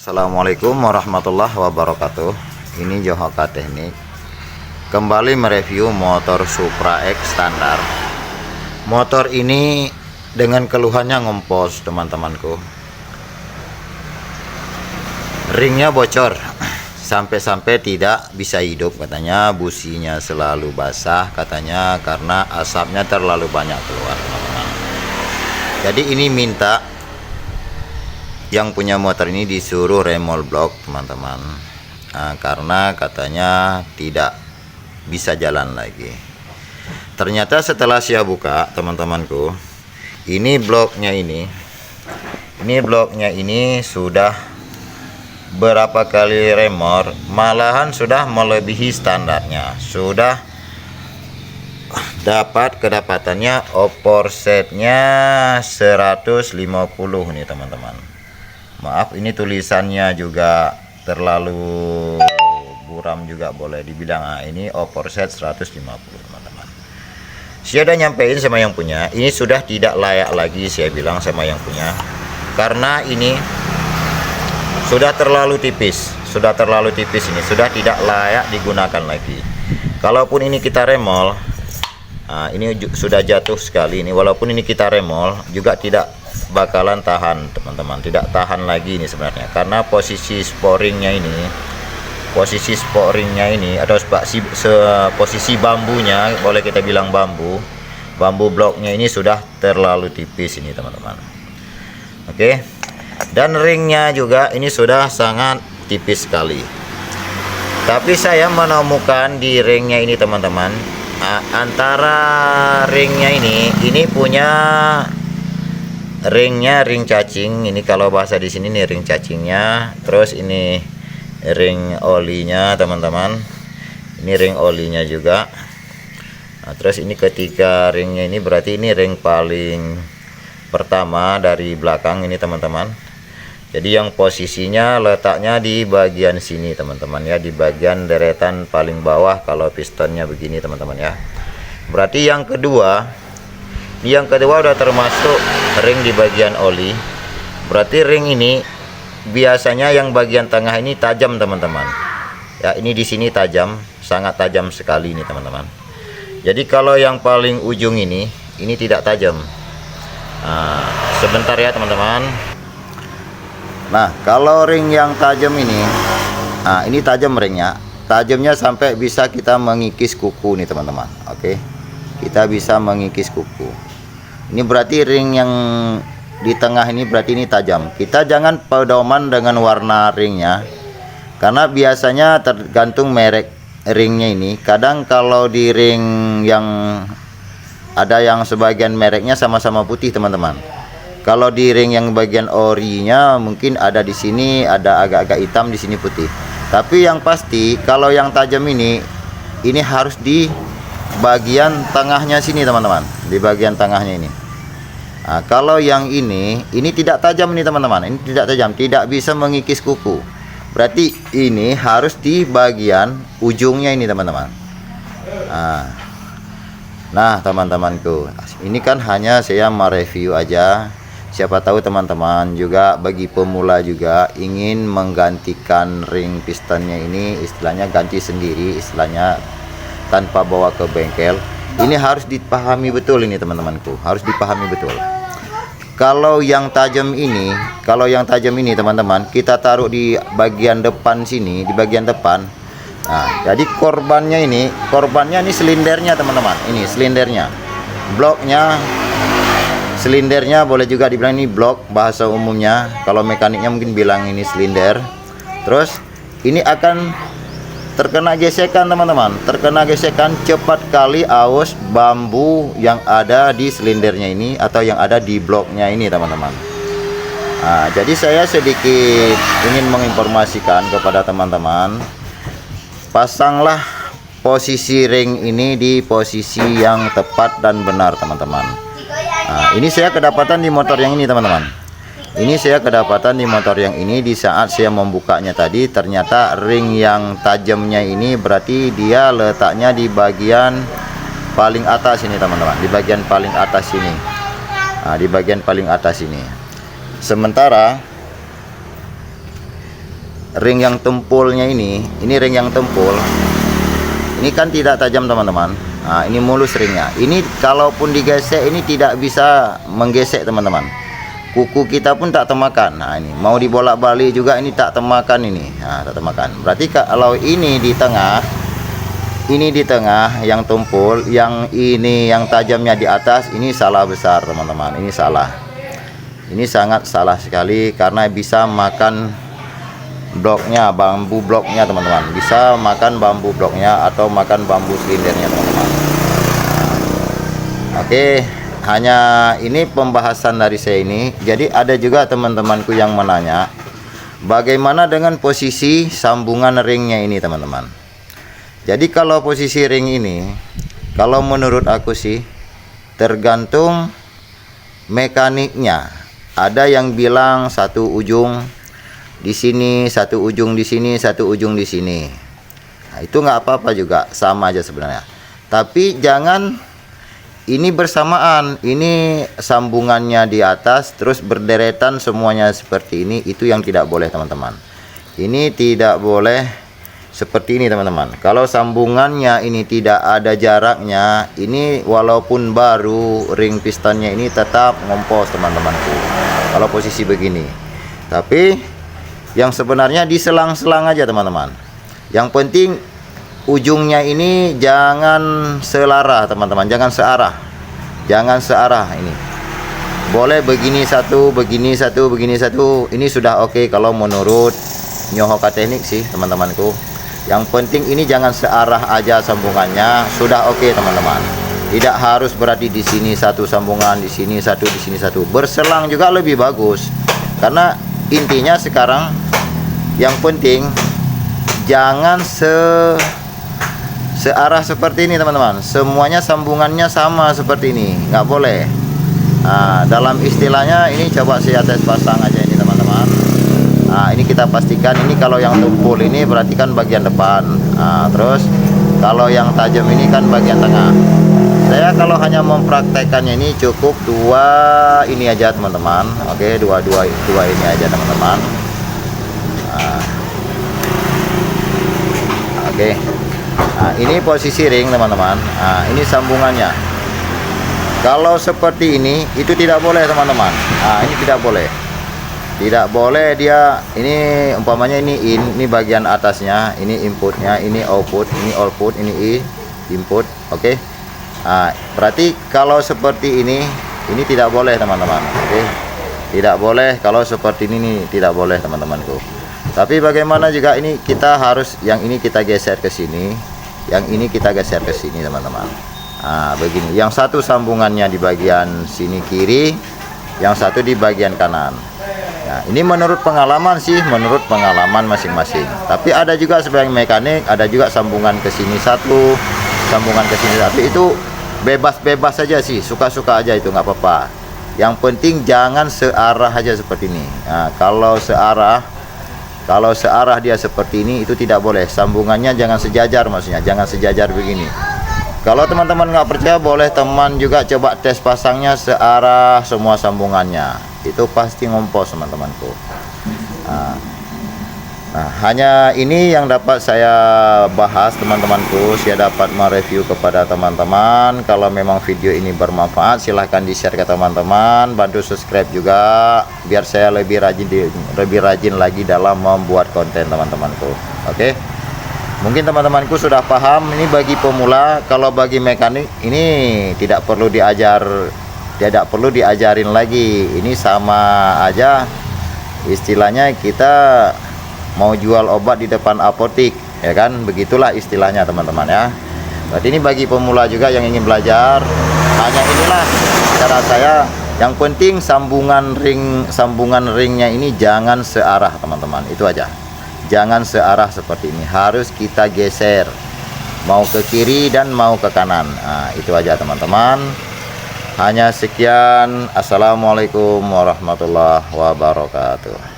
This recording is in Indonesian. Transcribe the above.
Assalamualaikum warahmatullahi wabarakatuh. Ini Johoka Teknik kembali mereview motor Supra X standar. Motor ini dengan keluhannya ngempos, teman-temanku. Ringnya bocor sampai-sampai tidak bisa hidup katanya. Businya selalu basah katanya karena asapnya terlalu banyak keluar, teman-teman. Jadi ini minta yang punya motor ini disuruh remol blok, teman-teman. Karena katanya tidak bisa jalan lagi. Ternyata setelah saya buka, teman-temanku, ini bloknya ini sudah berapa kali remor, malahan sudah melebihi standarnya. Sudah dapat kedapatannya opor setnya 150 nih, teman-teman. Maaf, ini tulisannya juga terlalu buram juga boleh dibilang. Ini opor set 150, teman-teman. Saya udah nyampein sama yang punya, ini sudah tidak layak lagi, saya bilang sama yang punya, karena ini sudah terlalu tipis. Ini sudah tidak layak digunakan lagi. Kalaupun ini kita remol, ini sudah jatuh sekali ini. Walaupun ini kita remol juga tidak bakalan tahan, teman-teman. Tidak tahan lagi ini sebenarnya, karena posisi sporingnya ini atau posisi bambunya, boleh kita bilang bambu bloknya ini sudah terlalu tipis ini, teman-teman. Oke. Dan ringnya juga ini sudah sangat tipis sekali. Tapi saya menemukan di ringnya ini, teman-teman, antara ringnya ini punya ringnya ring cacing. Ini kalau bahasa di sini nih ring cacingnya. Terus ini ring olinya, teman-teman. Ini ring olinya juga. Terus ini ketiga ringnya ini berarti ini ring paling pertama dari belakang ini, teman-teman. Jadi yang posisinya letaknya di bagian sini, teman-teman ya, di bagian deretan paling bawah kalau pistonnya begini, teman-teman ya. Berarti yang kedua udah termasuk ring di bagian oli. Berarti ring ini biasanya yang bagian tengah ini tajam, teman-teman. Ya, ini di sini tajam, sangat tajam sekali ini, teman-teman. Jadi kalau yang paling ujung ini tidak tajam. Sebentar ya, teman-teman. Nah, kalau ring yang tajam ini tajam ringnya. Tajamnya sampai bisa kita mengikis kuku nih, teman-teman. Oke. Kita bisa mengikis kuku. Ini berarti ring yang di tengah ini berarti ini tajam. Kita jangan pedoman dengan warna ringnya, karena biasanya tergantung merek ringnya ini. Kadang kalau di ring yang ada yang sebagian mereknya sama-sama putih, teman-teman. Kalau di ring yang bagian orinya mungkin ada di sini ada agak-agak hitam, di sini putih. Tapi yang pasti kalau yang tajam ini harus di bagian tengahnya sini, teman-teman. Di bagian tengahnya ini. Kalau yang ini tidak tajam nih, teman-teman. Ini tidak tajam, tidak bisa mengikis kuku. Berarti ini harus di bagian ujungnya ini, teman-teman. Nah, teman-temanku, ini kan hanya saya mereview aja. Siapa tahu teman-teman juga bagi pemula juga ingin menggantikan ring pistonnya ini, istilahnya ganti sendiri, istilahnya tanpa bawa ke bengkel. Ini harus dipahami betul ini, teman-temanku, harus dipahami betul. Kalau yang tajam ini, teman-teman, kita taruh di bagian depan sini, di bagian depan. Nah, jadi korbannya ini silindernya, teman-teman. Ini silindernya, bloknya. Silindernya boleh juga dibilang ini blok bahasa umumnya. Kalau mekaniknya mungkin bilang ini silinder. Terus ini akan terkena gesekan, teman-teman. Terkena gesekan cepat kali aus bambu yang ada di silindernya ini atau yang ada di bloknya ini, teman-teman. Jadi saya sedikit ingin menginformasikan kepada teman-teman, pasanglah posisi ring ini di posisi yang tepat dan benar, teman-teman. Ini saya kedapatan di motor yang ini, teman-teman. Ini saya kedapatan di motor yang ini di saat saya membukanya tadi. Ternyata ring yang tajamnya ini berarti dia letaknya di bagian paling atas ini, teman-teman. Di bagian paling atas ini. Di bagian paling atas ini. Sementara ring yang tempulnya ini ring yang tempul. Ini kan tidak tajam teman-teman. Nah, ini mulus ringnya. Ini kalaupun digesek ini tidak bisa menggesek teman-teman. Kuku kita pun tak temakan. Nah, ini mau dibolak-balik juga ini tak temakan ini. Nah, tak temakan. Berarti kalau ini di tengah, yang tumpul, yang ini yang tajamnya di atas, ini salah besar teman-teman. Ini salah. Ini sangat salah sekali karena bisa makan bloknya, bambu bloknya teman-teman. Bisa makan bambu bloknya atau makan bambu silindernya teman-teman. Oke, hanya ini pembahasan dari saya ini. Jadi ada juga teman-temanku yang menanya, bagaimana dengan posisi sambungan ringnya ini teman-teman. Jadi kalau posisi ring ini, kalau menurut aku sih tergantung mekaniknya. Ada yang bilang satu ujung di sini, satu ujung di sini, satu ujung di sini. Nah, itu nggak apa-apa juga, sama aja sebenarnya. Tapi jangan ini bersamaan, ini sambungannya di atas terus berderetan semuanya seperti ini. Itu yang tidak boleh teman-teman. Ini tidak boleh seperti ini teman-teman. Kalau sambungannya ini tidak ada jaraknya, ini walaupun baru ring pistonnya ini tetap ngompos teman-temanku. Kalau posisi begini. Tapi yang sebenarnya diselang-selang aja teman-teman. Yang penting ujungnya ini jangan selarah teman-teman, jangan searah. Jangan searah ini. Boleh begini satu, begini satu, begini satu. Ini sudah oke kalau menurut Nyohoka Teknik sih teman-temanku. Yang penting ini jangan searah aja sambungannya, sudah oke teman-teman. Tidak harus berarti di sini satu sambungan, di sini satu, di sini satu. Berselang juga lebih bagus. Karena intinya sekarang yang penting jangan searah seperti ini teman-teman. Semuanya sambungannya sama seperti ini, nggak boleh. Nah, dalam istilahnya ini coba saya tes pasang aja ini teman-teman. Nah, ini kita pastikan ini kalau yang tumpul ini berarti kan bagian depan. Nah, terus kalau yang tajam ini kan bagian tengah. Saya kalau hanya mempraktekannya ini cukup dua ini aja teman-teman. Oke, dua ini aja teman-teman. Nah, oke. Nah, ini posisi ring teman-teman. Nah, ini sambungannya. Kalau seperti ini itu tidak boleh teman-teman. Nah, ini tidak boleh. Tidak boleh dia ini umpamanya ini bagian atasnya, ini inputnya, ini output, ini input. Oke. Nah, berarti kalau seperti ini tidak boleh teman-teman. Oke. Tidak boleh kalau seperti ini tidak boleh teman-temanku. Tapi bagaimana juga ini kita harus yang ini kita geser ke sini, yang ini kita geser ke sini teman-teman. Nah, begini. Yang satu sambungannya di bagian sini kiri, yang satu di bagian kanan. Nah, ini menurut pengalaman sih, menurut pengalaman masing-masing. Tapi ada juga sebagai mekanik, ada juga sambungan ke sini satu, sambungan ke sini satu. Itu bebas-bebas saja sih, suka-suka aja itu nggak apa-apa. Yang penting jangan searah aja seperti ini. Nah, kalau searah dia seperti ini itu tidak boleh. Sambungannya jangan sejajar, maksudnya jangan sejajar begini. Kalau teman-teman nggak percaya, boleh teman juga coba tes pasangnya searah semua sambungannya. Itu pasti ngompos teman-temanku. Nah, hanya ini yang dapat saya bahas teman-temanku. Saya dapat mereview kepada teman-teman. Kalau memang video ini bermanfaat, silahkan di-share ke teman-teman. Bantu subscribe juga biar saya lebih rajin lagi dalam membuat konten teman-temanku. Oke. Mungkin teman-temanku sudah paham. Ini bagi pemula. Kalau bagi mekanik ini tidak perlu diajarin lagi. Ini sama aja istilahnya kita mau jual obat di depan apotik, ya kan? Begitulah istilahnya teman-teman ya. Berarti ini bagi pemula juga yang ingin belajar. Hanya inilah cara saya. Yang penting sambungan ringnya ini jangan searah teman-teman. Itu aja. Jangan searah seperti ini. Harus kita geser. Mau ke kiri dan mau ke kanan. Nah, itu aja teman-teman. Hanya sekian. Assalamualaikum warahmatullahi wabarakatuh.